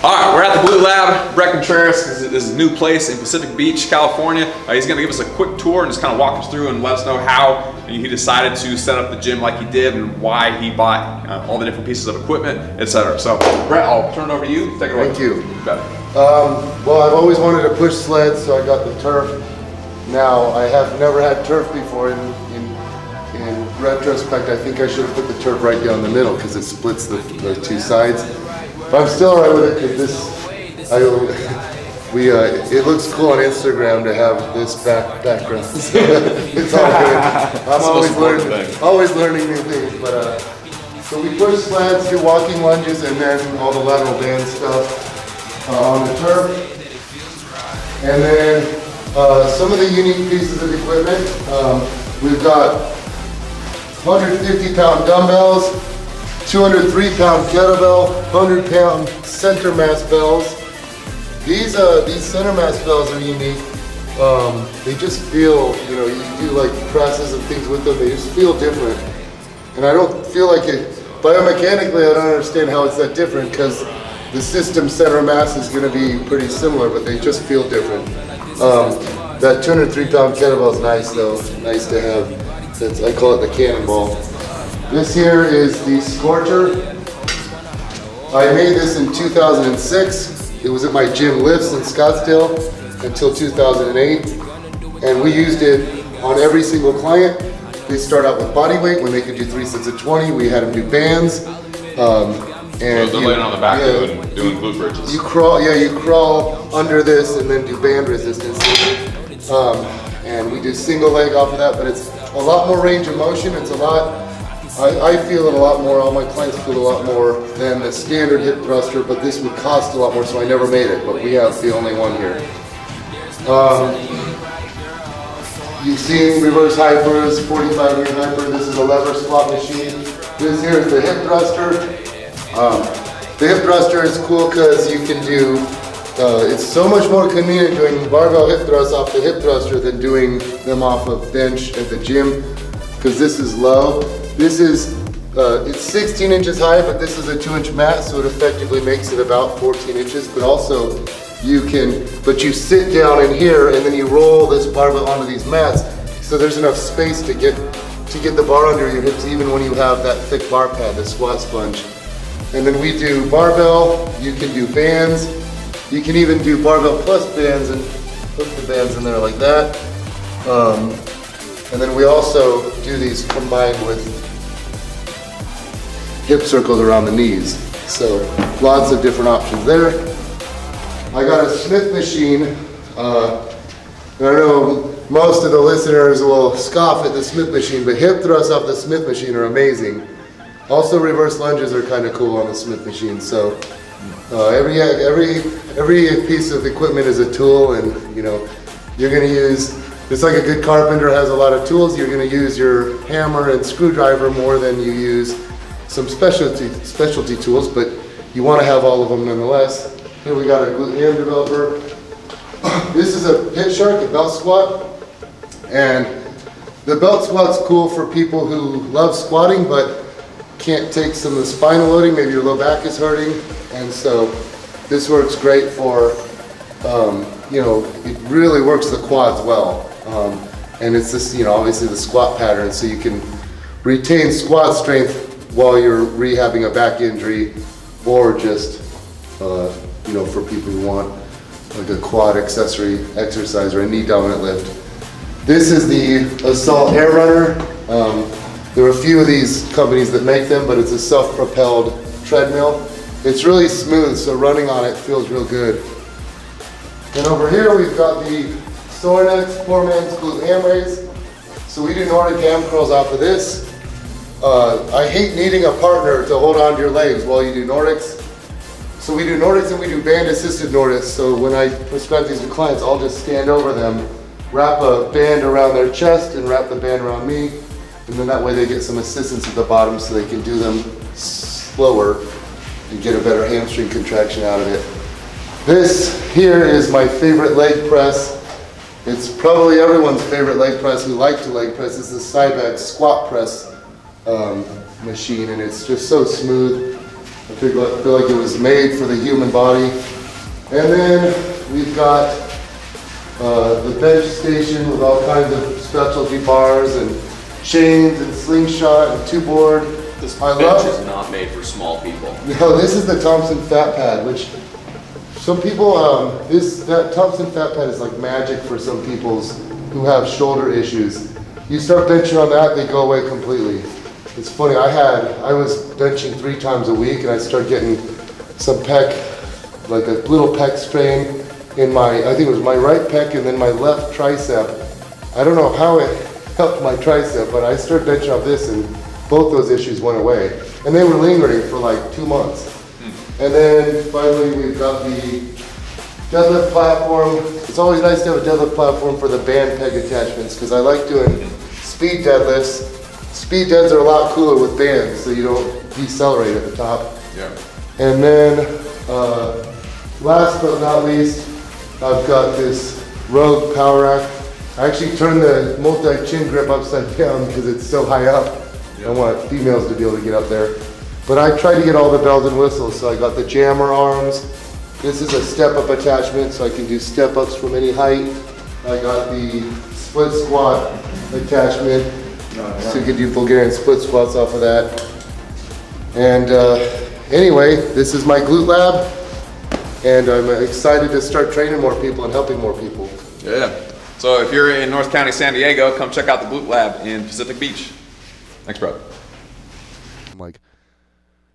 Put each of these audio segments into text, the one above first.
All right, we're at the Blue Lab. Brett Contreras, this is his new place in Pacific Beach, California. He's going to give us a quick tour and just kind of walk us through and let us know how he decided to set up the gym like he did and why he bought all the different pieces of equipment, etc. So, Brett, I'll turn it over to you. Take it away. Thank you. Better. Well, I've always wanted to push sleds, so I got the turf. Now, I have never had turf before. In retrospect, I think I should have put the turf right down the middle because it splits the two sides. But I'm still alright with it because it looks cool on Instagram to have this background. So it's all good. I'm always learning new things. But so we push sleds, do walking lunges, and then all the lateral band stuff on the turf. And then some of the unique pieces of equipment. We've got 150-pound dumbbells, 203-pound kettlebell, 100-pound center mass bells. These center mass bells are unique. They just feel, you do like presses and things with them, they just feel different. And I don't feel like it, biomechanically I don't understand how it's that different because the system center mass is going to be pretty similar, but they just feel different. That 203-pound kettlebell is nice though, nice to have. I call it the cannonball. This here is the Scorcher. I made this in 2006. It was at my gym Lifts in Scottsdale until 2008. And we used it on every single client. They start out with body weight when they could do 3 sets of 20. We had them do bands. And they're laying on the back doing glute bridges. You crawl under this and then do band resistance. And we do single leg off of that, but it's a lot more range of motion. It's a lot, I feel it a lot more, all my clients feel a lot more than the standard hip thruster, but this would cost a lot more, so I never made it, but we have the only one here. You've seen reverse hypers, 45-degree hyper. This is a lever squat machine. This here is the hip thruster. The hip thruster is cool because you can do, it's so much more convenient doing barbell hip thrusts off the hip thruster than doing them off a bench at the gym, because this is low. This is, it's 16 inches high, but this is a 2-inch mat, so it effectively makes it about 14 inches, but also you sit down in here and then you roll this barbell onto these mats, so there's enough space to get the bar under your hips even when you have that thick bar pad, the squat sponge. And then we do barbell, you can do bands, you can even do barbell plus bands and put the bands in there like that. And then we also do these combined with hip circles around the knees. So lots of different options there. I got a Smith machine. I know most of the listeners will scoff at the Smith machine, but hip thrusts off the Smith machine are amazing. Also reverse lunges are kind of cool on the Smith machine. So every piece of equipment is a tool, and you're going to use, it's like a good carpenter has a lot of tools, you're going to use your hammer and screwdriver more than you use some specialty tools, but you want to have all of them nonetheless. Here we got a glute ham developer. This is a pit shark, a belt squat, and the belt squat's cool for people who love squatting but can't take some of the spinal loading, maybe your low back is hurting, and so this works great for, it really works the quads well. And it's this, obviously the squat pattern, so you can retain squat strength while you're rehabbing a back injury, or just, for people who want like a quad accessory exercise or a knee dominant lift. This is the Assault Air Runner. There are a few of these companies that make them, but it's a self-propelled treadmill. It's really smooth, so running on it feels real good. And over here we've got the Sorinex Poorman's glute ham raise. So we do Nordic ham curls off of this. I hate needing a partner to hold on to your legs while you do Nordics. So we do Nordics and we do band assisted Nordics. So when I prescribe these to clients, I'll just stand over them, wrap a band around their chest and wrap the band around me. And then that way they get some assistance at the bottom so they can do them slower and get a better hamstring contraction out of it. This here is my favorite leg press. It's probably everyone's favorite leg press who like to leg press. It's the Cybex squat press machine, and it's just so smooth. feel like it was made for the human body. And then we've got the bench station with all kinds of specialty bars and chains and slingshot and two board. This bench is not made for small people. No, this is the Thompson Fat Pad, which some people, that Thompson Fat Pad is like magic for some people's who have shoulder issues. You start benching on that, they go away completely. It's funny, I was benching 3 times a week and I started getting some pec, like a little pec strain in my, I think it was my right pec and then my left tricep. I don't know how it helped my tricep, but I started benching off this and both those issues went away. And they were lingering for like 2 months. And then finally we've got the deadlift platform. It's always nice to have a deadlift platform for the band peg attachments because I like doing speed deadlifts. Speed deads are a lot cooler with bands so you don't decelerate at the top. Yeah. And then last but not least, I've got this Rogue Power Rack. I actually turned the multi-chin grip upside down because it's so high up. I want females to be able to get up there. But I tried to get all the bells and whistles, so I got the jammer arms. This is a step-up attachment, so I can do step-ups from any height. I got the split squat attachment, so you can do Bulgarian split squats off of that. And anyway, this is my glute lab, and I'm excited to start training more people and helping more people. Yeah. So if you're in North County, San Diego, come check out the Glute Lab in Pacific Beach. Thanks, bro. I'm like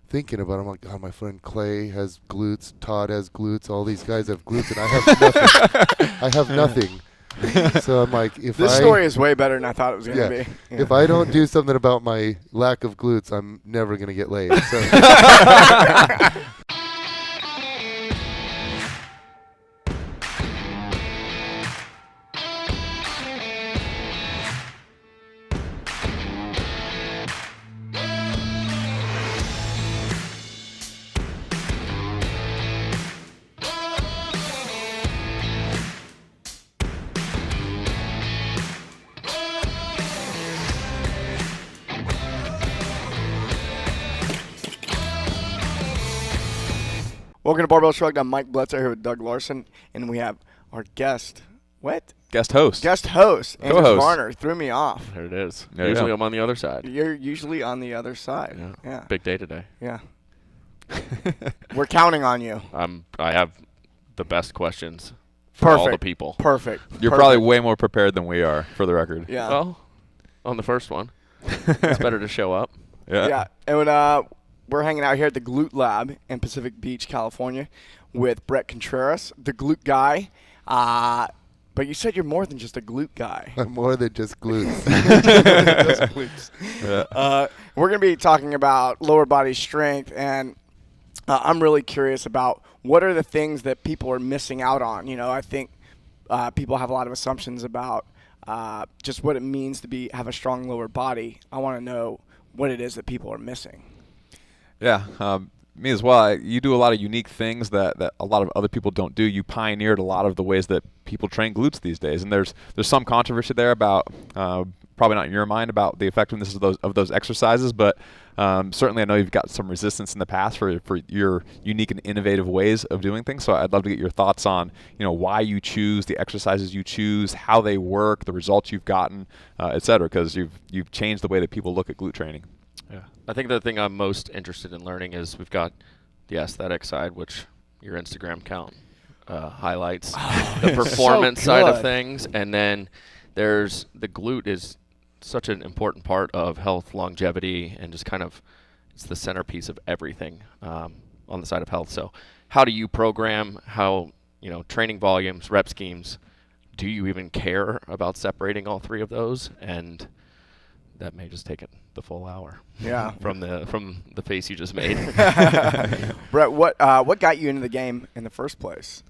thinking about it. I'm like, oh, my friend Clay has glutes, Todd has glutes, all these guys have glutes, and I have nothing. I have nothing. So I'm like, if this story is way better than I thought it was going to be. Yeah. If I don't do something about my lack of glutes, I'm never going to get laid. So. Welcome to Barbell Shrugged. I'm Mike Bletzer here with Doug Larson, and we have our guest. What? Guest host. Guest host. Andrew Co-host. Varner threw me off. There it is. There you Usually go. I'm on the other side. You're usually on the other side. Yeah. Big day today. Yeah. We're counting on you. I have the best questions for all the Perfect. people. Perfect. You're probably way more prepared than we are, for the record. Yeah. Well, on the first one, it's better to show up. Yeah. And we're hanging out here at the Glute Lab in Pacific Beach, California, with Brett Contreras, the glute guy. But you said you're more than just a glute guy. I'm more than just glutes. Just glutes. We're going to be talking about lower body strength, and I'm really curious about what are the things that people are missing out on. You know, I think people have a lot of assumptions about just what it means to have a strong lower body. I want to know what it is that people are missing. Yeah, me as well. You do a lot of unique things that a lot of other people don't do. You pioneered a lot of the ways that people train glutes these days, and there's some controversy there about probably not in your mind about the effectiveness of those exercises, but certainly I know you've got some resistance in the past for your unique and innovative ways of doing things. So I'd love to get your thoughts on why you choose the exercises you choose, how they work, the results you've gotten, et cetera, because you've changed the way that people look at glute training. Yeah. I think the thing I'm most interested in learning is we've got the aesthetic side, which your Instagram account highlights the performance side of things, and then there's the glute is such an important part of health, longevity, and just kind of it's the centerpiece of everything on the side of health. So how do you program, how training volumes, rep schemes, do you even care about separating all three of those? And that may just take it the full hour. Yeah. from the face you just made. Brett, what got you into the game in the first place?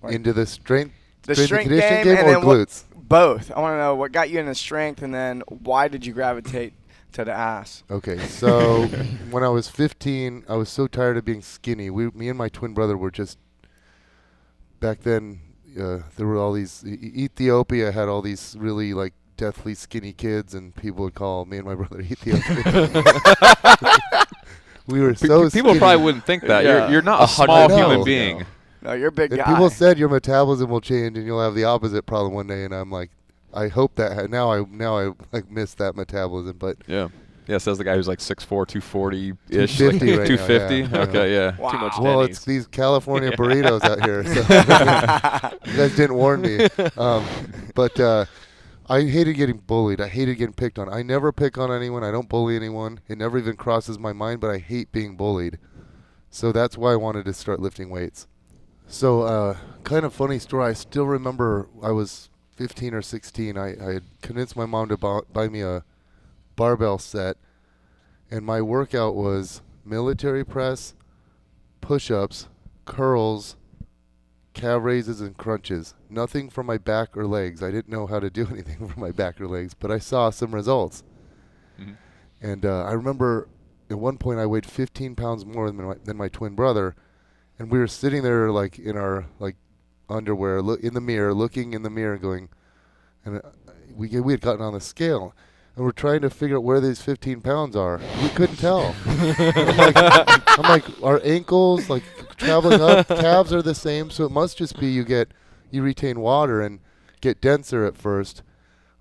Into the strength The and strength conditioning game and or then glutes? Both. I want to know what got you into strength, and then why did you gravitate to the ass? Okay, so when I was 15, I was so tired of being skinny. Me and my twin brother were just, back then, there were all these, Ethiopia had all these really like deathly skinny kids, and people would call me and my brother Ethiopia. We were so People skinny. probably wouldn't think that. Yeah. You're not a 100 small No. human being. No, you're a big And guy. people said your metabolism will change and you'll have the opposite problem one day, and I'm like, I hope that now I like miss that metabolism, but Yeah. Yeah, says the guy who's like 6'4", 240-ish. 250 right now, 250? yeah. Okay, yeah. Wow. Too much well, Denny's. it's these California burritos out here. So you guys didn't warn me. But I hated getting bullied. I hated getting picked on. I never pick on anyone. I don't bully anyone. It never even crosses my mind, but I hate being bullied. So that's why I wanted to start lifting weights. So kind of funny story. I still remember I was 15 or 16. I had convinced my mom to buy me a barbell set, and my workout was military press, push-ups, curls, calf raises, and crunches. Nothing for my back or legs. I didn't know how to do anything for my back or legs, but I saw some results. Mhm. And I remember at one point I weighed 15 pounds more than my twin brother, and we were sitting there like in our like underwear, in the mirror, looking in the mirror, going, and we had gotten on the scale. And we're trying to figure out where these 15 pounds are. We couldn't tell. I'm like, our ankles, like traveling up, calves are the same, so it must just be you retain water and get denser at first,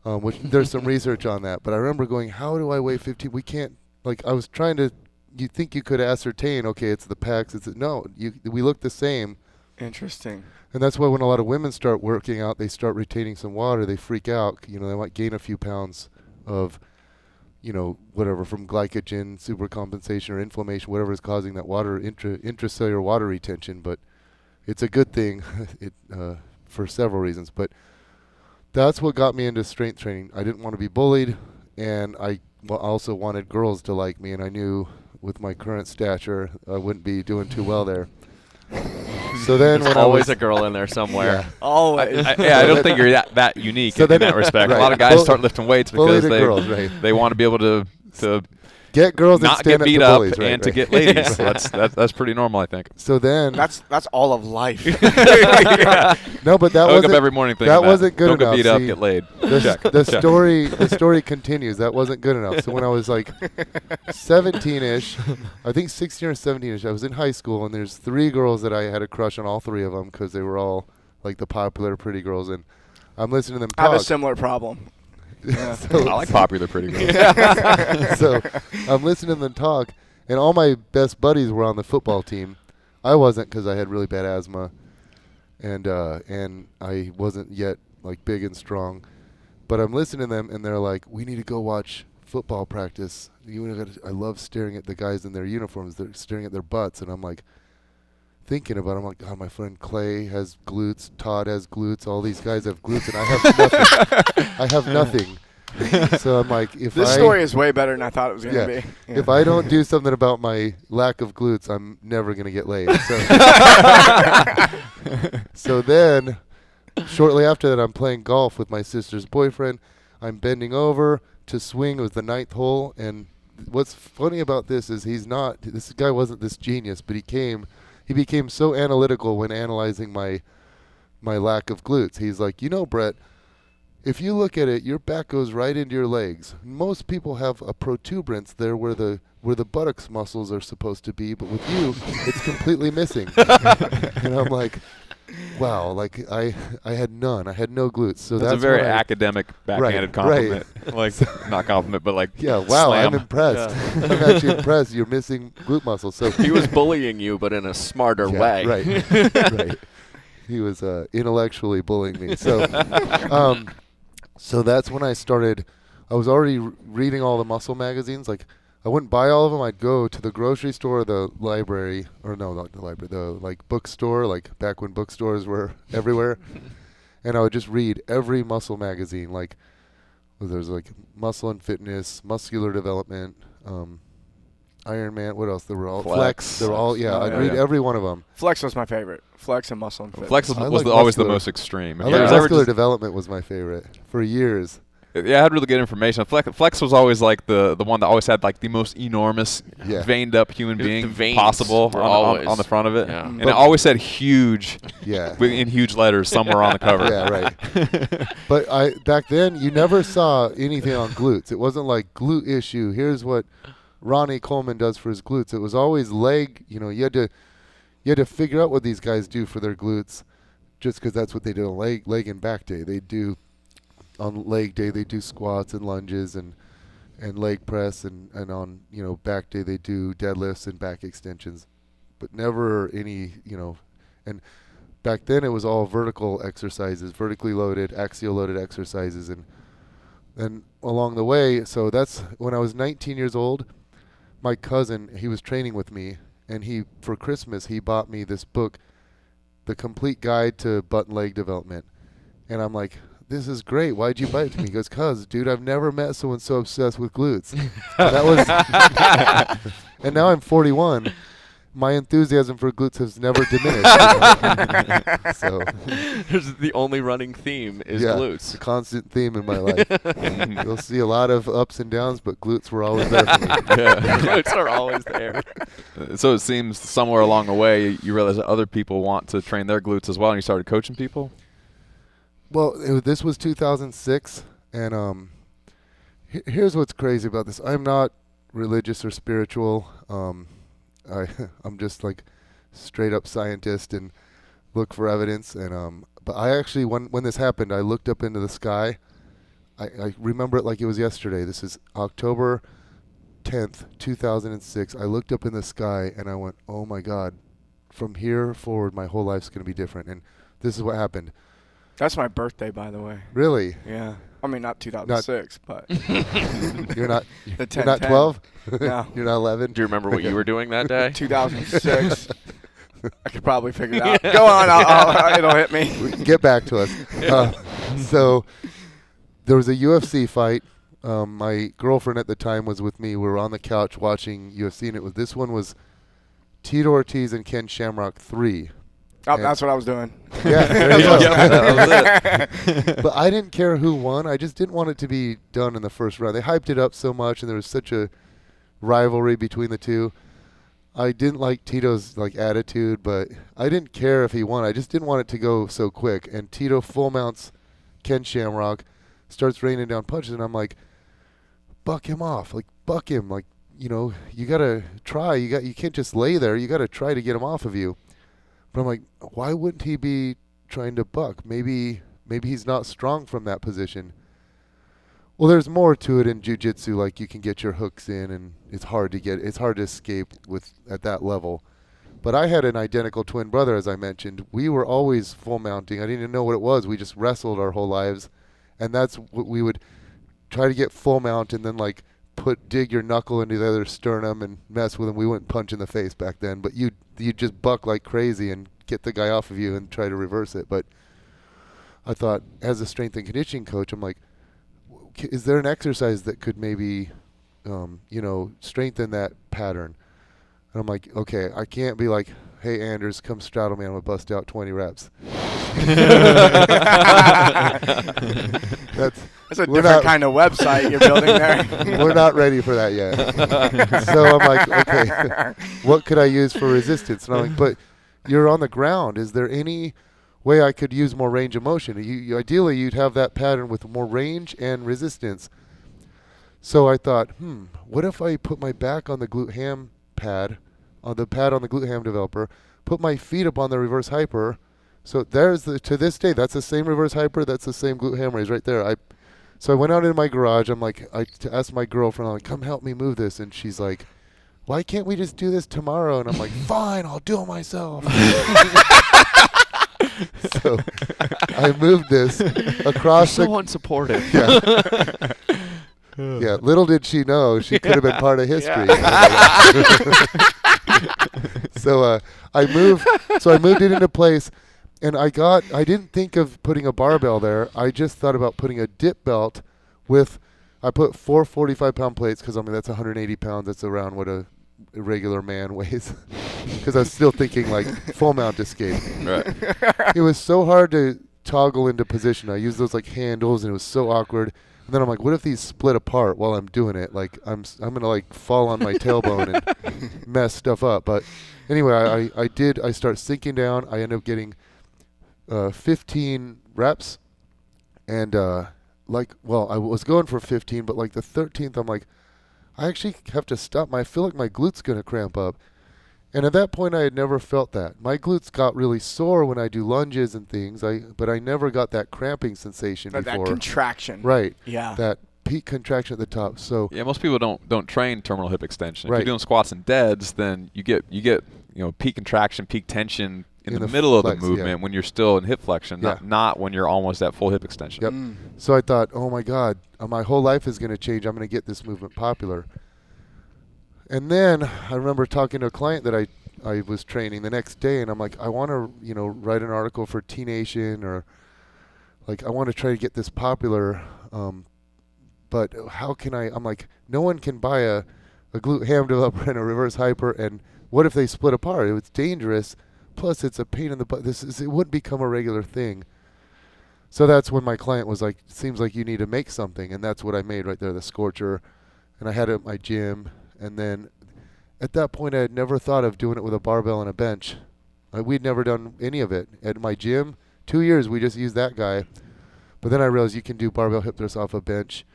which there's some research on that. But I remember going, how do I weigh 15? We can't, like, I was trying to, you think you could ascertain, okay, it's the pecs, we look the same. Interesting. And that's why when a lot of women start working out, they start retaining some water, they freak out. They might gain a few pounds of, whatever, from glycogen, supercompensation, or inflammation, whatever is causing that water, intracellular water retention. But it's a good thing for several reasons. But that's what got me into strength training. I didn't want to be bullied, and I also wanted girls to like me, and I knew with my current stature, I wouldn't be doing too well there. So then when Always a girl in there somewhere. Yeah. Always. I don't think you're that unique So in then- that respect. right. A lot of guys start lifting weights because Bully the girls, right. they want to be able to Get girls that not stand get beat up to up bullies, right, and to right. get ladies. So that's pretty normal, I think. So then, That's all of life. no, but that I wake wasn't up every morning thinking that wasn't good Don't enough. get beat up, See, get laid. The story continues. That wasn't good enough. So when I was like 17-ish, I think 16 or 17-ish, I was in high school, and there's 3 girls that I had a crush on, all 3 of them, because they were all like the popular pretty girls, and I'm listening to them I have a talk. similar problem. Yeah. So- I like popular pretty girls. So I'm listening to them talk, and all my best buddies were on the football team. I wasn't, because I had really bad asthma, and I wasn't yet like big and strong. But I'm listening to them, and they're like, "We need to go watch football practice." I love staring at the guys in their uniforms. They're staring at their butts, and I'm like thinking about it. I'm like, God, my friend Clay has glutes, Todd has glutes, all these guys have glutes, and I have nothing. I have nothing. So I'm like, This story is way better than I thought it was going to be. Yeah. if I don't do something about my lack of glutes, I'm never going to get laid. So then, shortly after that, I'm playing golf with my sister's boyfriend. I'm bending over to swing. It was the 9th hole. And what's funny about this is this guy wasn't this genius, but he became so analytical when analyzing my lack of glutes. He's like, Brett, if you look at it, your back goes right into your legs. Most people have a protuberance there where the buttocks muscles are supposed to be, but with you, it's completely missing. And I'm like, wow, like I had none. I had no glutes. So That's that's a very when academic backhanded compliment. Like, not compliment, but like yeah, wow, slam. I'm impressed. I'm actually impressed. You're missing glute muscle. So He was bullying you, but in a smarter way. Right. Right. He was intellectually bullying me. So, so that's when I started. I was already reading all the muscle magazines. Like, I wouldn't buy all of them. I'd go to the grocery store, or the library, or no, not the library, the like bookstore, like back when bookstores were everywhere. And I would just read every muscle magazine. Like, there's like Muscle and Fitness, Muscular Development, Iron Man. What else? They were all Flex. They were all I'd read every one of them. Flex was my favorite. Flex and Muscle and Fit. Flex was I always like the muscular. most extreme. I If like there was ever Muscular just- Development was my favorite for years. Yeah, I had really good information. Flex was always like the one that always had like the most enormous Yeah. veined up human The being veins possible were on the front of it. Yeah. And it always said huge Yeah. in huge letters somewhere on the cover. Yeah, right. But back then you never saw anything on glutes. It wasn't like glute issue. Here's what Ronnie Coleman does for his glutes. It was always leg. You had to figure out what these guys do for their glutes, just because that's what they do on leg and back day. They do on leg day they do squats and lunges and leg press, and on back day they do deadlifts and back extensions, but never any and back then it was all vertical exercises, vertically loaded, axial loaded exercises, and then along the way, so that's when I was 19 years old. My cousin, he was training with me, and for Christmas he bought me this book, The Complete Guide to Butt and Leg Development, and I'm like, this is great. Why'd you buy it to me? He goes, cuz, dude, I've never met someone so obsessed with glutes. And now I'm 41. My enthusiasm for glutes has never diminished. So the only running theme is glutes. A constant theme in my life. You'll see a lot of ups and downs, but glutes were always there for me. Glutes are always there. So it seems somewhere along the way you realize that other people want to train their glutes as well, and you started coaching people? Well, this was 2006, and here's what's crazy about this. I'm not religious or spiritual. I'm just like straight up scientist and look for evidence. And but I actually, when this happened, I looked up into the sky. I remember it like it was yesterday. This is October 10th, 2006. I looked up in the sky and I went, oh my God, from here forward, my whole life's going to be different. And this is what happened. That's my birthday, by the way. Really? Yeah. I mean, not 2006, but. You're not 12? No. You're not 11? Do you remember what you were doing that day? 2006. I could probably figure it out. Go on. It'll hit me. Get back to us. So there was a UFC fight. My girlfriend at the time was with me. We were on the couch watching UFC, and this one was Tito Ortiz and Ken Shamrock 3. Oh, that's what I was doing. Yeah, there you go. That was it. But I didn't care who won. I just didn't want it to be done in the first round. They hyped it up so much, and there was such a rivalry between the two. I didn't like Tito's attitude, but I didn't care if he won. I just didn't want it to go so quick. And Tito full mounts Ken Shamrock, starts raining down punches, and I'm like, buck him off. Buck him. You got to try. You can't just lay there. You got to try to get him off of you. But I'm like, why wouldn't he be trying to buck? Maybe he's not strong from that position. Well, there's more to it in jiu-jitsu. You can get your hooks in, and it's hard to escape at that level. But I had an identical twin brother, as I mentioned. We were always full mounting. I didn't even know what it was. We just wrestled our whole lives, and that's what we would try to get full mount, and then dig your knuckle into the other sternum and mess with him. We wouldn't punch in the face back then, but you'd just buck like crazy and get the guy off of you and try to reverse it. But I thought, as a strength and conditioning coach, I'm like, is there an exercise that could maybe, strengthen that pattern? And I'm like, okay, I can't be like, hey, Anders, come straddle me. I'm going to bust out 20 reps. That's a different kind of website you're building there. We're not ready for that yet. So I'm like, okay, what could I use for resistance? And I'm like, but you're on the ground. Is there any way I could use more range of motion? Ideally, you'd have that pattern with more range and resistance. So I thought, what if I put my back on the glute ham pad, on the glute ham developer, put my feet up on the reverse hyper. So to this day, that's the same reverse hyper, that's the same glute ham raise right there. So I went out into my garage. I'm like, to ask my girlfriend, I'm like, come help me move this. And she's like, why can't we just do this tomorrow? And I'm like, fine, I'll do it myself. So I moved this across so unsupportive. Yeah, little did she know she could have been part of history. So I moved it into place. And I didn't think of putting a barbell there. I just thought about putting a dip belt I put 4 45-pound plates because, that's 180 pounds. That's around what a regular man weighs. Because I was still thinking full mount escape. Right. It was so hard to toggle into position. I used those handles, and it was so awkward. And then I'm like, what if these split apart while I'm doing it? I'm going to fall on my tailbone and mess stuff up. But anyway, I start sinking down. I end up getting 15 reps, and I was going for 15, but the 13th, I'm like, I actually have to stop. I feel like my glute's going to cramp up. And at that point, I had never felt that. My glutes got really sore when I do lunges and things, but I never got that cramping sensation before. That contraction. Right. Yeah. That peak contraction at the top. So Yeah, most people don't train terminal hip extension. If Right. you're doing squats and deads, then you get peak contraction, peak tension in the the middle of the flex, movement yeah. when you're still in hip flexion, Yeah. not when you're almost at full hip extension. Yep. So I thought, oh my God, my whole life is going to change. I'm going to get this movement popular. And then I remember talking to a client that I was training the next day, and I'm like, I want to, write an article for T-Nation, or like I want to try to get this popular. But how can I'm like, no one can buy a glute ham developer and a reverse hyper, and what if they split apart? It's dangerous. Plus, it's a pain in the butt. It wouldn't become a regular thing. So that's when my client was like, seems like you need to make something. And that's what I made right there, the Scorcher. And I had it at my gym. And then at that point, I had never thought of doing it with a barbell and a bench. We'd never done any of it. At my gym, 2 years, we just used that guy. But then I realized you can do barbell hip thrusts off a bench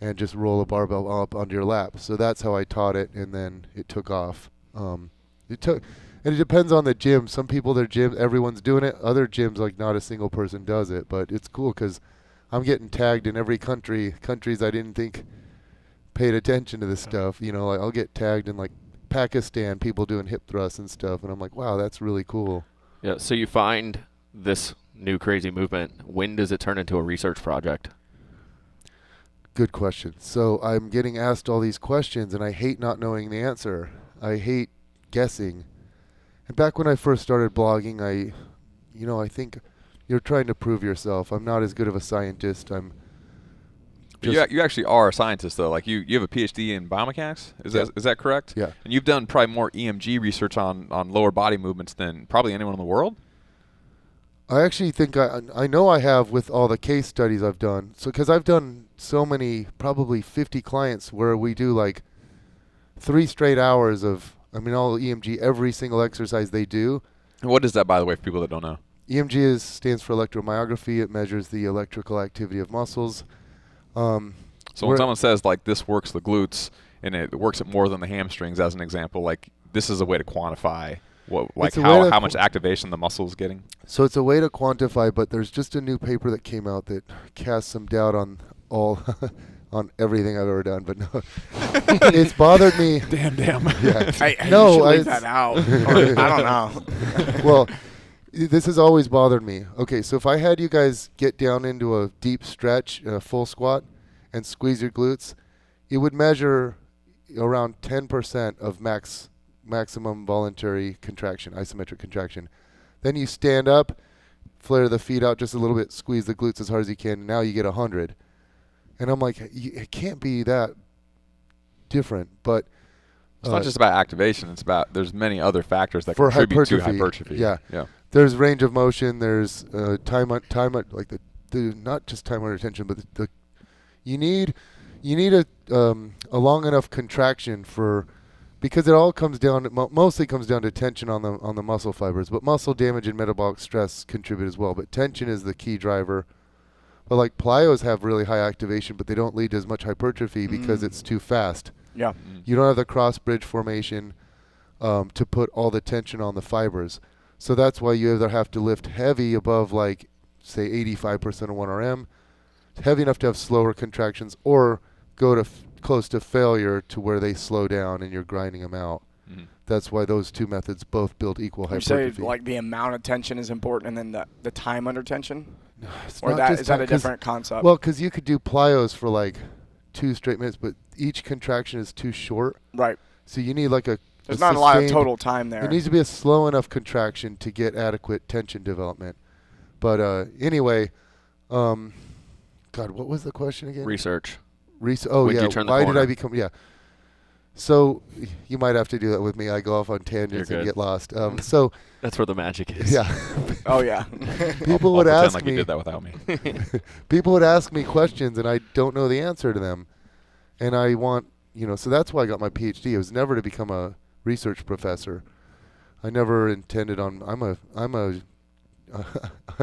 and just roll a barbell up onto your lap. So that's how I taught it, and then it took off. And it depends on the gym. Some people, their gym, everyone's doing it. Other gyms, like not a single person does it. But it's cool because I'm getting tagged in every countries I didn't think paid attention to this stuff. Like I'll get tagged in like Pakistan, people doing hip thrusts and stuff, and I'm like, wow, that's really cool. Yeah. So you find this new crazy movement. When does it turn into a research project? Good question. So I'm getting asked all these questions, and I hate not knowing the answer. I hate guessing. And back when I first started blogging, I think you're trying to prove yourself. I'm not as good of a scientist. You actually are a scientist, though. Like you have a PhD in biomechanics. Is that correct? Yeah. And you've done probably more EMG research on lower body movements than probably anyone in the world. I actually think I know I have with all the case studies I've done. So because I've done so many, probably 50 clients where we do like 3 straight hours of, all EMG, every single exercise they do. And what is that, by the way, for people that don't know? EMG stands for electromyography. It measures the electrical activity of muscles. So when someone says like this works the glutes and it works it more than the hamstrings, as an example, like this is a way to quantify how much activation the muscle is getting. So it's a way to quantify, but there's just a new paper that came out that casts some doubt on on everything I've ever done. But no, it's bothered me. Damn. Yeah. I should leave that out. Or, I don't know. Well, this has always bothered me. Okay, so if I had you guys get down into a deep stretch, a full squat, and squeeze your glutes, it would measure around 10% of maximum voluntary contraction, isometric contraction. Then you stand up, flare the feet out just a little bit, squeeze the glutes as hard as you can, and now you get 100. And I'm like, it can't be that different, but It's not just about activation. It's about there's many other factors that for contribute to hypertrophy. hypertrophy. Yeah. There's range of motion. There's time like the not just time under tension, but you need a long enough contraction because it all comes down mostly comes down to tension on the muscle fibers, but muscle damage and metabolic stress contribute as well. But tension is the key driver. But like plyos have really high activation, but they don't lead to as much hypertrophy because it's too fast. Yeah. You don't have the cross bridge formation to put all the tension on the fibers. So that's why you either have to lift heavy above like say 85% of 1RM, heavy enough to have slower contractions, or go to close to failure to where they slow down and you're grinding them out. Mhm. That's why those two methods both build equal You say hypertrophy. like the amount of tension is important, and then the time under tension, It's or not that just is that time, a 'cause- different concept? Well, because you could do plyos for like 2 straight minutes, but each contraction is too short. right. So you need like There's not a lot of sustained- total time there. It needs to be a slow enough contraction to get adequate tension development. But anyway, God, what was the question again? Research. When When yeah. you turn the Why did corner. I become? Yeah. So you might have to do that with me. I go off on tangents You're and good. get lost. So That's where the magic is. yeah, Oh yeah. people I'll would pretend ask like me. you did that without me. People would ask me questions, and I don't know the answer to them. And I want, so that's why I got my PhD. It was never to become a research professor. I never intended on. I'm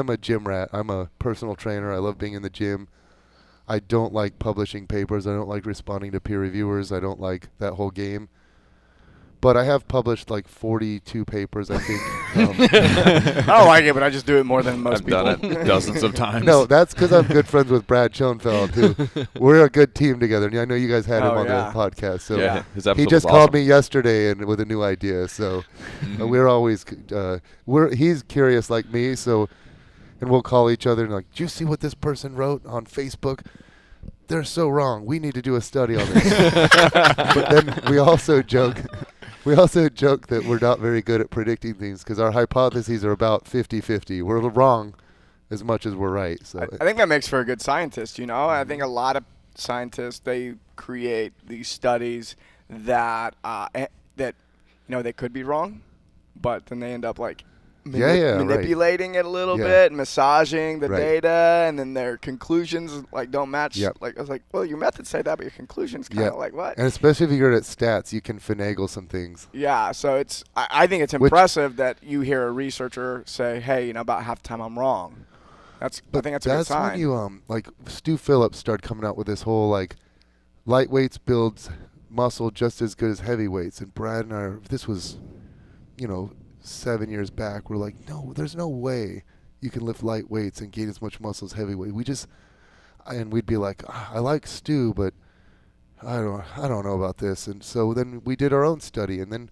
a gym rat. I'm a personal trainer. I love being in the gym. I don't like publishing papers. I don't like responding to peer reviewers. I don't like that whole game. But I have published like 42 papers, I think. I don't like it, but I just do it more than most I've people. done it dozens of times. No, that's because I'm good friends with Brad Schoenfeld, who we're a good team together. And I know you guys had him on yeah. the podcast. So Yeah, his he episode just was called awesome. me yesterday and with a new idea. So we're always he's curious like me. So and we'll call each other and like, do you see what this person wrote on Facebook? They're so wrong. We need to do a study on this. But then we also joke. We also joke that we're not very good at predicting things because our hypotheses are about 50-50. We're wrong as much as we're right. So I think that makes for a good scientist, you know? I think a lot of scientists, they create these studies that, that you know, they could be wrong, but then they end up, like, right. manipulating it a little Yeah. bit, massaging the Right. data, and then their conclusions, like, don't match. Yep. Like, I was like, well, your methods say that, but your conclusions kind of like, what? And especially if you're good at stats, you can finagle some things. Yeah, so I think it's impressive that you hear a researcher say, hey, you know, about half the time I'm wrong. I think that's a good sign. That's when you like Stu Phillips started coming out with this whole like lightweights builds muscle just as good as heavyweights, and Brad and I, this was, 7 years back. We're like, no, there's no way you can lift light weights and gain as much muscle as heavyweight. And we'd be like, I like Stu, but I don't know about this. And so then we did our own study, and then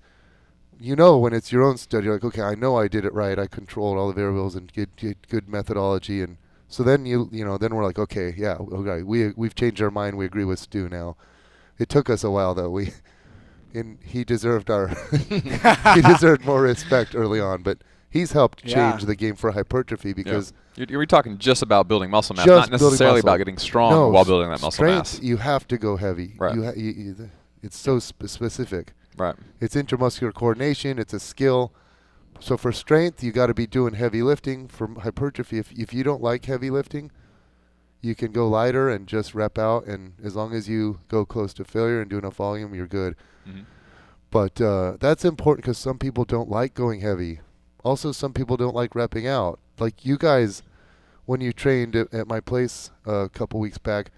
when it's your own study, you're like, okay, I know I did it right. I controlled all the variables and get good methodology. And so then then we're like, okay, yeah, okay, we've changed our mind. We agree with Stu now. It took us a while though. He deserved he deserved more respect early on, but he's helped change the game for hypertrophy because You're talking just about building muscle mass, Just not building necessarily muscle. about getting strong while building that muscle strength, mass. you have to go heavy. Right. It's so specific. Right. It's intramuscular coordination. It's a skill. So for strength, you got to be doing heavy lifting. For hypertrophy, if you don't like heavy lifting, you can go lighter and just rep out. And as long as you go close to failure and do enough volume, you're good. Mm-hmm. But that's important because some people don't like going heavy. Also, some people don't like repping out. Like you guys, when you trained at my place a couple weeks back,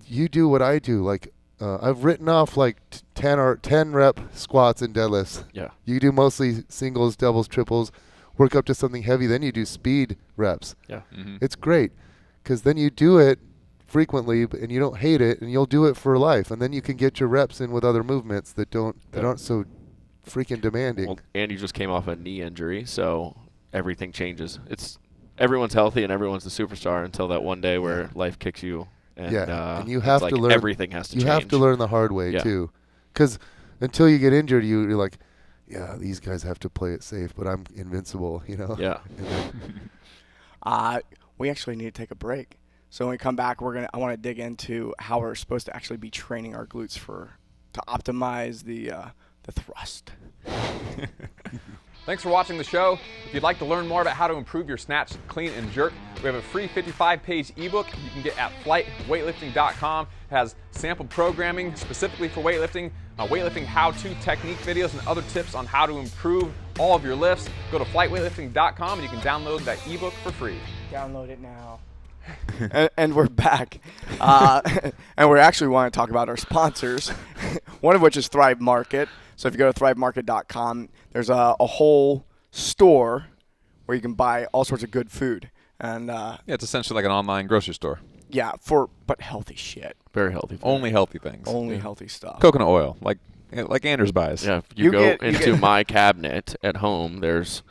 you do what I do. Like I've written off like 10 rep squats and deadlifts. Yeah. You do mostly singles, doubles, triples, work up to something heavy. Then you do speed reps. Yeah. Mm-hmm. It's great because then you do it frequently and you don't hate it and you'll do it for life. And then you can get your reps in with other movements that aren't so freaking demanding. Well, and you just came off a knee injury, so everything changes. Everyone's healthy and everyone's the superstar until that one day where life kicks you. And, and you have it's to like learn. everything has to change. You have to learn the hard way too, because until you get injured, you're like, yeah, these guys have to play it safe, but I'm invincible, Yeah. And then, We actually need to take a break. So when we come back, I want to dig into how we're supposed to actually be training our glutes to optimize the thrust. Thanks for watching the show. If you'd like to learn more about how to improve your snatch, clean, and jerk, we have a free 55-page ebook you can get at flightweightlifting.com. It has sample programming specifically for weightlifting, weightlifting how-to technique videos, and other tips on how to improve all of your lifts. Go to flightweightlifting.com and you can download that ebook for free. Download it now. and we're back. And we actually want to talk about our sponsors, one of which is Thrive Market. So if you go to thrivemarket.com, there's a whole store where you can buy all sorts of good food. And Yeah, it's essentially like an online grocery store. yeah, but healthy shit. Very healthy. Only healthy things. Only healthy stuff. Coconut oil, like Anders buys. Yeah, if You you go get- into my cabinet at home, there's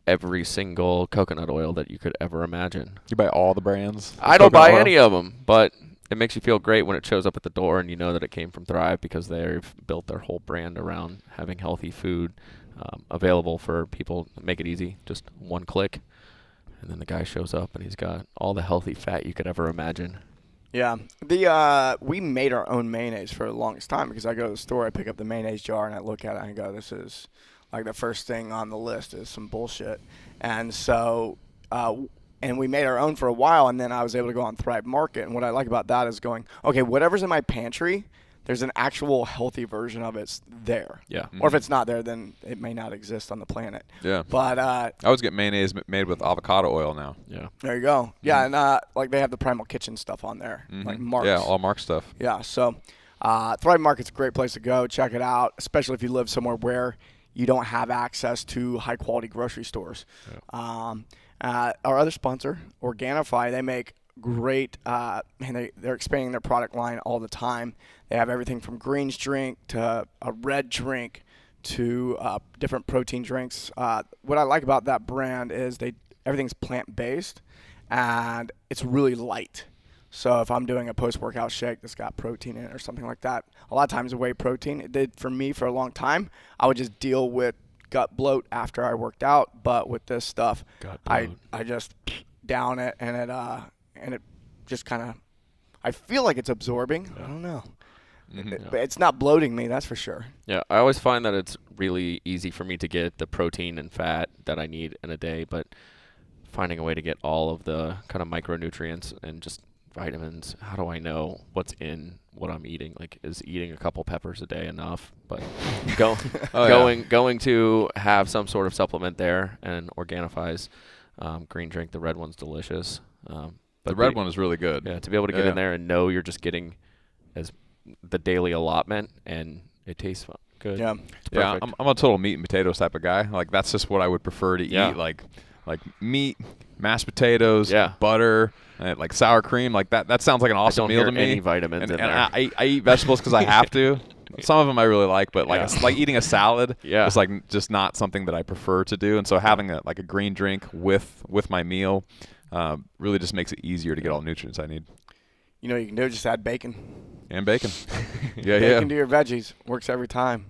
every single coconut oil that you could ever imagine. You buy all the brands. of I don't coconut buy oil? any of them, but it makes you feel great when it shows up at the door and you know that it came from Thrive because they've built their whole brand around having healthy food available for people. Make it easy, just one click, and then the guy shows up and he's got all the healthy fat you could ever imagine. Yeah. We made our own mayonnaise for the longest time because I go to the store, I pick up the mayonnaise jar, and I look at it and I go, this is like the first thing on the list is some bullshit. And so, and we made our own for a while, and then I was able to go on Thrive Market. And what I like about that is going, okay, whatever's in my pantry there's an actual healthy version of it there. Yeah. Or if it's not there, then it may not exist on the planet. Yeah. But I always get mayonnaise made with avocado oil now. Yeah. there you go. Yeah, and like they have the Primal Kitchen stuff on there, like Mark's. Yeah, all Mark stuff. Yeah, so Thrive Market's a great place to go. Check it out, especially if you live somewhere where you don't have access to high-quality grocery stores. Yeah. Our other sponsor, Organifi, they make great, and they're expanding their product line all the time. They have everything from greens drink to a red drink to different protein drinks. What I like about that brand is everything's plant-based, and it's really light. So if I'm doing a post-workout shake that's got protein in it or something like that, a lot of times whey protein, it did for me for a long time. I would just deal with gut bloat after I worked out, but with this stuff, I just down it, and it just kind of, I feel like it's absorbing. I don't know. But it's not bloating me, that's for sure. Yeah, I always find that it's really easy for me to get the protein and fat that I need in a day, but finding a way to get all of the kind of micronutrients and just vitamins, how do I know what's in what I'm eating? Like, is eating a couple peppers a day enough? But going to have some sort of supplement there, and Organifi's green drink, the red one's delicious. But The red one is really good. Yeah, to be able to get in there and know you're just getting the daily allotment, and it tastes good. Yeah. It's Yeah, perfect. I'm a total meat and potatoes type of guy. Like, that's just what I would prefer to Yeah. eat. Like meat, mashed potatoes, Yeah. butter, like sour cream. Like that sounds like an awesome don't meal hear to me. any vitamins and, in and there. I eat vegetables because I have to. Some of them I really like, but like Yeah. like eating a salad Yeah. is like just not something that I prefer to do. And so having a green drink with my meal really just makes it easier to get all the nutrients I need. You know what you can do? Just add bacon. And bacon. Yeah, Bacon to your veggies. Works every time.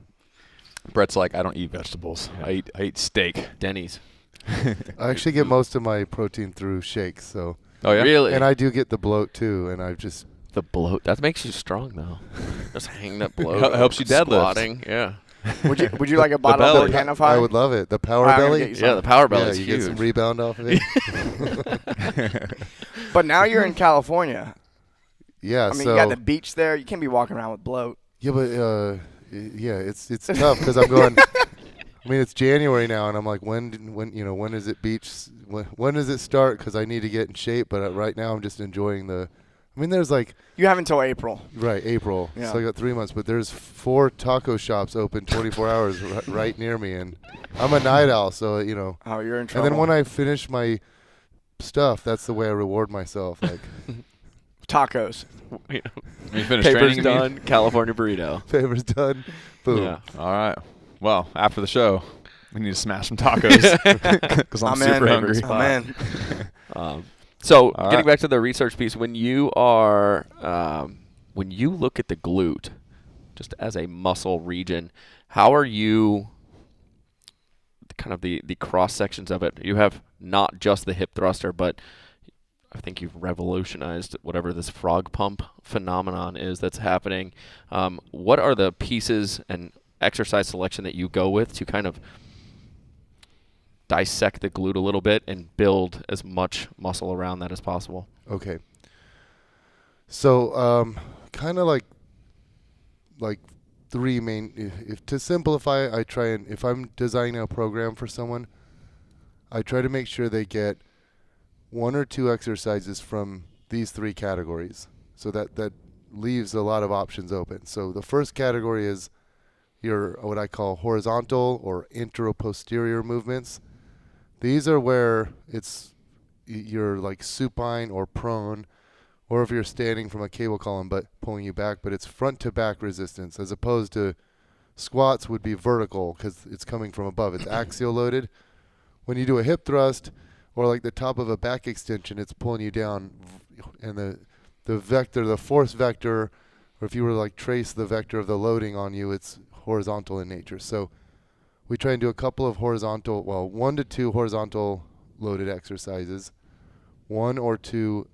Brett's like, I don't eat vegetables. I eat steak. Denny's. I actually get most of my protein through shakes, so Oh yeah. Really? and I do get the bloat too, and I've just The bloat. That makes you strong, though. Just hang that bloat. It helps you deadlift. Squatting. Yeah. Would you like a bottle of belly. Organifi? I would love it. The power I'm gonna belly. get you Yeah, the power Yeah, belly is you huge. get some rebound off of it. But now you're in California. Yeah, I mean, so you got the beach there. You can't be walking around with bloat. yeah, but yeah, it's tough because I'm going. I mean, it's January now, and I'm like, when is it beach? When does it start? Because I need to get in shape. But right now, I'm just enjoying the. I mean, there's like You have until April. right April, Yeah. so I got 3 months. But there's 4 taco shops open 24 hours right near me, and I'm a night owl, so Oh, you're in trouble. And then when I finish my stuff, that's the way I reward myself. Like tacos. You know, When you finish Papers training, you mean? done. California burrito. favors done, boom. Yeah. All right. Well, after the show, we need to smash some tacos because I'm super hungry. I'm in. So All getting right. back to the research piece, when you are when you look at the glute, just as a muscle region, how are you kind of the cross sections of it? You have not just the hip thruster, but I think you've revolutionized whatever this frog pump phenomenon is that's happening. What are the pieces and exercise selection that you go with to kind of dissect the glute a little bit and build as much muscle around that as possible? Okay. So, kind of like 3 main. If to simplify, I try and if I'm designing a program for someone, I try to make sure they get 1 or 2 exercises from these 3 categories. So that leaves a lot of options open. So the first category is your what I call horizontal or interoposterior movements. These are where you're like supine or prone, or if you're standing from a cable column but pulling you back, but it's front to back resistance, as opposed to squats would be vertical because it's coming from above. It's axial loaded. When you do a hip thrust or like the top of a back extension, it's pulling you down, and the vector, the force vector, or if you were to like trace the vector of the loading on you, it's horizontal in nature. So we try and do a couple of 1 to 2 horizontal loaded exercises, 1 or 2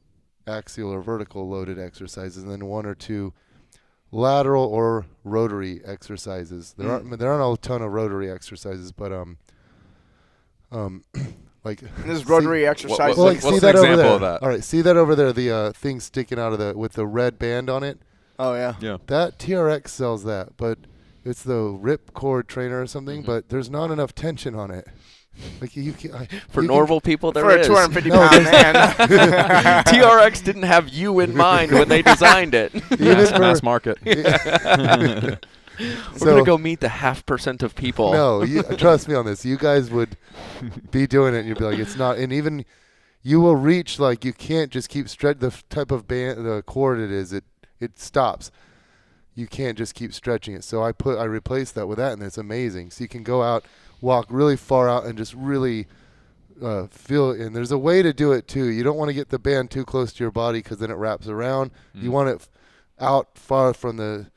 axial or vertical loaded exercises, and then 1 or 2 lateral or rotary exercises. There aren't a ton of rotary exercises, but like This is rotary exercise. what- well, like, what's see an that over example there. of that? All right, see that over there, the thing sticking out of with the red band on it. Oh yeah. Yeah. That TRX sells that, but it's the Ripcord trainer or something, but there's not enough tension on it. Like For normal people, there For a is. 250-pound man. TRX didn't have you in mind when they designed it. Mass market. We're gonna go meet the 0.5% of people. No, trust me on this. You guys would be doing it, and you'd be like, it's not. And even you will reach, like, you can't just keep stretch the type of band, the cord it is. It stops. You can't just keep stretching it. So I replaced that with that, and it's amazing. So you can go out, walk really far out, and just really feel it. And there's a way to do it too. You don't want to get the band too close to your body because then it wraps around. You want it out far from the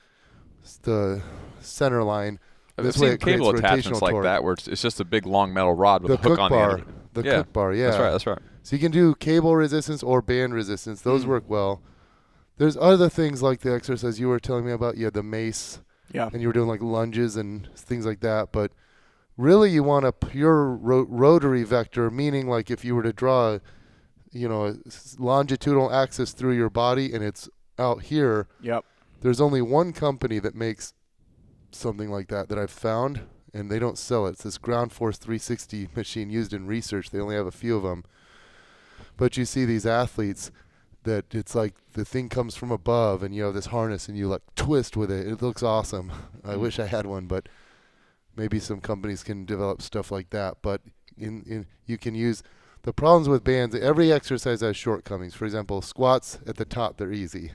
center line. I've seen cable attachments like that where it's just a big long metal rod with a hook on the end of it. The cook bar, yeah. That's right. So you can do cable resistance or band resistance. Those work well. There's other things like the exercise you were telling me about. You had the mace, and you were doing like lunges and things like that. But really, you want a pure rotary vector, meaning like if you were to draw, a longitudinal axis through your body and it's out here. Yep. There's only one company that makes something like that I've found, and they don't sell it. It's this Ground Force 360 machine used in research. They only have a few of them. But you see these athletes that it's like the thing comes from above and you have this harness and you like twist with it. It looks awesome. I wish I had one, but maybe some companies can develop stuff like that. But you can use the problems with bands. Every exercise has shortcomings. For example, squats at the top, they're easy.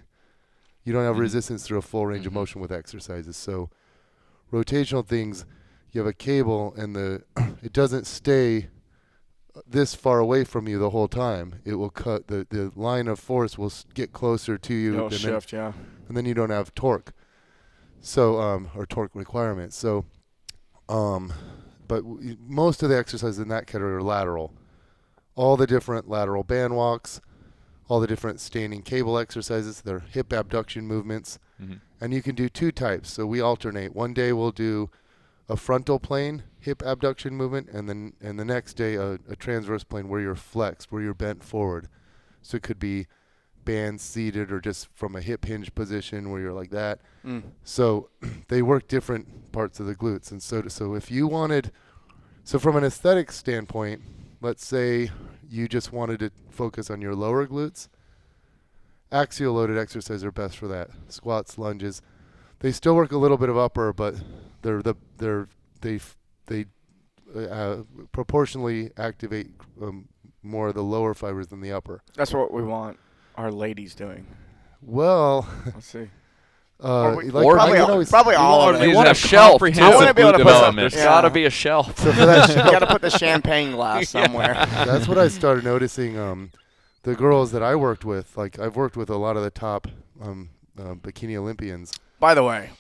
You don't have resistance through a full range of motion with exercises. So rotational things, you have a cable and it doesn't stay this far away from you the whole time. It will cut the line of force will get closer to you. It'll shift, and then you don't have torque. So or torque requirements. So but most of the exercises in that category are lateral. All the different lateral band walks, all the different standing cable exercises, they're hip abduction movements. And you can do two types. So we alternate. One day we'll do a frontal plane hip abduction movement, and the next day a transverse plane where you're flexed, where you're bent forward. So it could be band seated or just from a hip hinge position where you're like that. So they work different parts of the glutes. And so if you wanted, so from an aesthetic standpoint, let's say you just wanted to focus on your lower glutes, axial loaded exercises are best for that. Squats, lunges. They still work a little bit of upper, but they proportionally activate more of the lower fibers than the upper. That's what we want our ladies doing. Well, let's see. Probably all of them. You want a shelf. I want to be able to put There's got to be a shelf. So for that you got to put the champagne glass somewhere. That's what I started noticing. The girls that I worked with, like I've worked with a lot of the top bikini Olympians. By the way,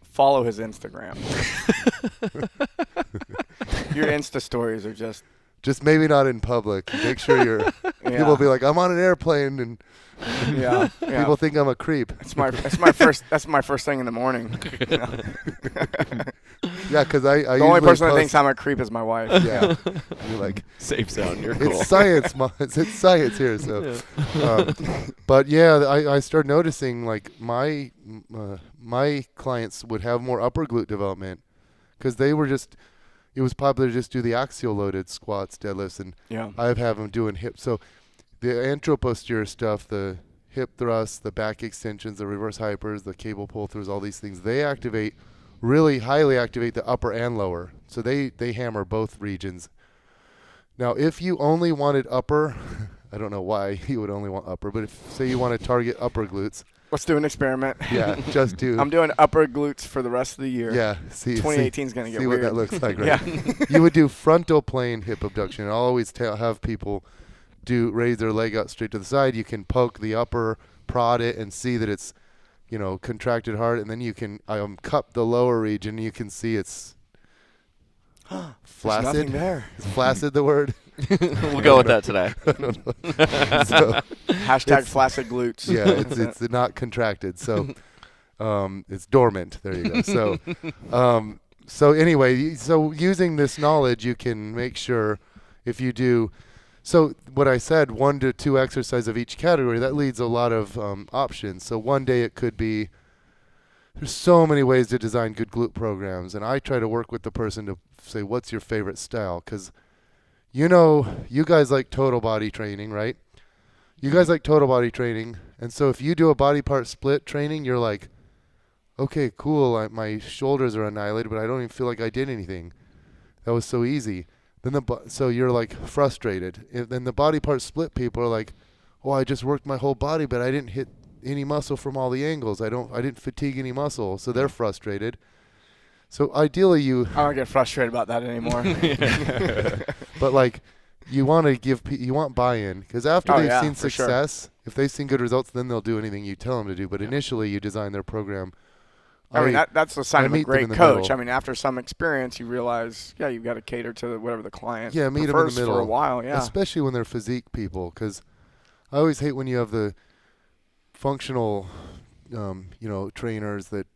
follow his Instagram. Your Insta stories are just maybe not in public. Make sure you're. People will be like, I'm on an airplane, and people think I'm a creep. That's my first thing in the morning. Yeah, because I the only person that thinks I'm a creep is my wife. Yeah, you're like safe zone. You're cool. It's science, it's science here. So, but yeah, I started noticing like my clients would have more upper glute development because they were just. It was popular to just do the axial loaded squats, deadlifts, and I've had them doing hips. So the anteroposterior stuff, the hip thrusts, the back extensions, the reverse hypers, the cable pull-throughs, all these things, they really highly activate the upper and lower. So they hammer both regions. Now, if you only wanted upper, I don't know why you would only want upper, but if, say you want to target upper glutes. Let's do an experiment. Yeah, just do. I'm doing upper glutes for the rest of the year. Yeah, 2018 is going to get see weird. What that looks like, right? Yeah. You would do frontal plane hip abduction. I'll always have people raise their leg out straight to the side. You can poke the upper, prod it, and see that it's, contracted hard, and then you can cup the lower region. You can see it's flaccid. There's nothing there. Is flaccid the word? We'll go with that today. Hashtag flaccid glutes. Yeah, it's not contracted, so it's dormant. There you go. So anyway, so using this knowledge, you can make sure if you do. So what I said, 1 to 2 exercises of each category, that leads a lot of options. So one day it could be, there's so many ways to design good glute programs, and I try to work with the person to say, what's your favorite style? Because you guys like total body training, right? You guys like total body training, and so if you do a body part split training, you're like, okay, cool, my shoulders are annihilated, but I don't even feel like I did anything. That was so easy. Then so you're like frustrated. Then the body part split people are like, oh, I just worked my whole body, but I didn't hit any muscle from all the angles. I didn't fatigue any muscle, so they're frustrated. So ideally I don't get frustrated about that anymore. but like, you want buy-in, because after they've seen success, if they've seen good results, then they'll do anything you tell them to do. But initially, you design their program. I mean, that's the sign of a great coach. I mean, after some experience, you realize, you've got to cater to whatever the client meet them in the middle for a while, especially when they're physique people, because I always hate when you have the functional, trainers that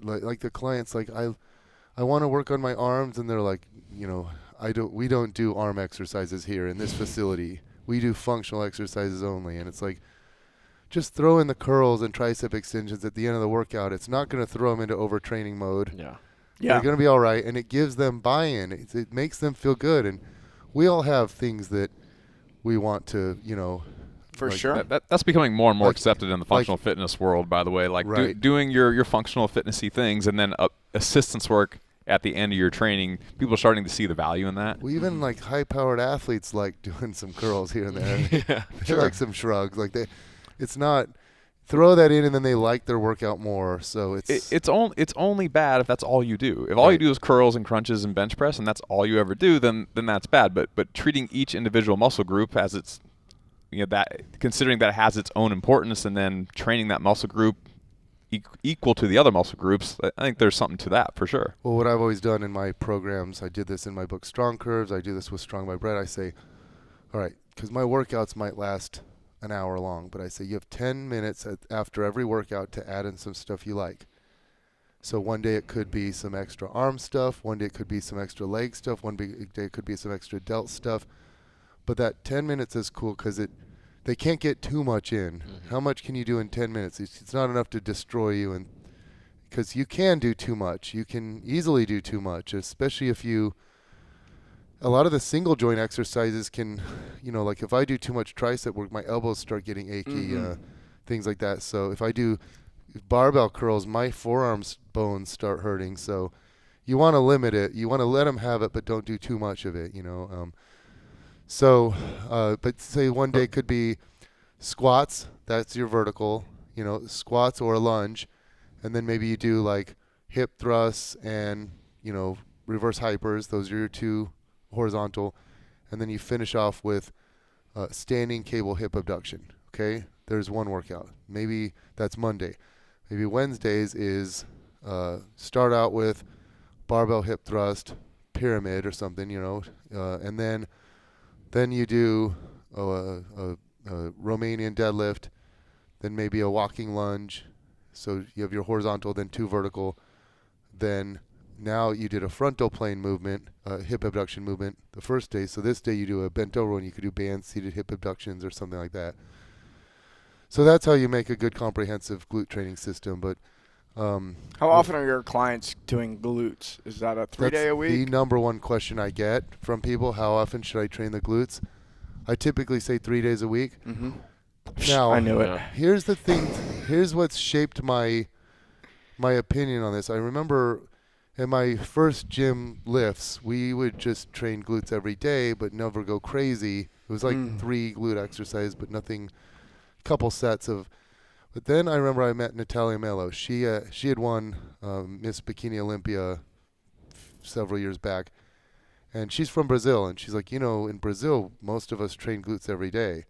like the clients, like, I want to work on my arms, and they're like, we don't do arm exercises here in this facility. We do functional exercises only, and it's like, just throw in the curls and tricep extensions at the end of the workout. It's not going to throw them into overtraining mode. Yeah. They're going to be all right, and it gives them buy-in. It makes them feel good, and we all have things that we want to, For sure. That's becoming more and more accepted in the functional fitness world, by the way. Like doing your functional fitnessy things, and then assistance work at the end of your training. People are starting to see the value in that. Well, even like high-powered athletes like doing some curls here and there. Like some shrugs. Like it's not throw that in and then they like their workout more. So it's only bad if that's all you do. If all you do is curls and crunches and bench press, and that's all you ever do, then that's bad. But treating each individual muscle group as its considering that it has its own importance, and then training that muscle group equal to the other muscle groups, I think there's something to that for sure. Well, what I've always done in my programs, I did this in my book Strong Curves, I do this with Strong by Brett, I say, all right, because my workouts might last an hour long, but I say you have 10 minutes after every workout to add in some stuff you like. So one day it could be some extra arm stuff, one day it could be some extra leg stuff, one day it could be some extra delt stuff. But that 10 minutes is cool because they can't get too much in. Mm-hmm. How much can you do in 10 minutes? It's not enough to destroy you, and because you can do too much. You can easily do too much, especially if a lot of the single joint exercises can, like if I do too much tricep work, my elbows start getting achy, things like that. So if I do barbell curls, my forearms bones start hurting. So you want to limit it. You want to let them have it, but don't do too much of it, but say one day could be squats. That's your vertical, squats or a lunge. And then maybe you do like hip thrusts and, reverse hypers. Those are your two horizontal, and then you finish off with standing cable hip abduction. Okay, there's one workout. Maybe that's Monday. Maybe Wednesdays is start out with barbell hip thrust, pyramid or something, and then you do a Romanian deadlift, then maybe a walking lunge. So you have your horizontal, then two vertical, then now you did a frontal plane movement, hip abduction movement the first day. So this day you do a bent over one. You could do band seated hip abductions or something like that. So that's how you make a good comprehensive glute training system. But how often are your clients doing glutes? Is that a 3-day a week? The number one question I get from people: how often should I train the glutes? I typically say 3 days a week. Mm-hmm. Now I knew it. Here's the thing. Here's what's shaped my opinion on this. I remember in my first gym lifts, we would just train glutes every day, but never go crazy. It was like 3 glute exercises, but nothing. Couple sets of. But then I remember I met Natalia Melo. She had won Miss Bikini Olympia several years back, and she's from Brazil. And she's like, in Brazil, most of us train glutes every day.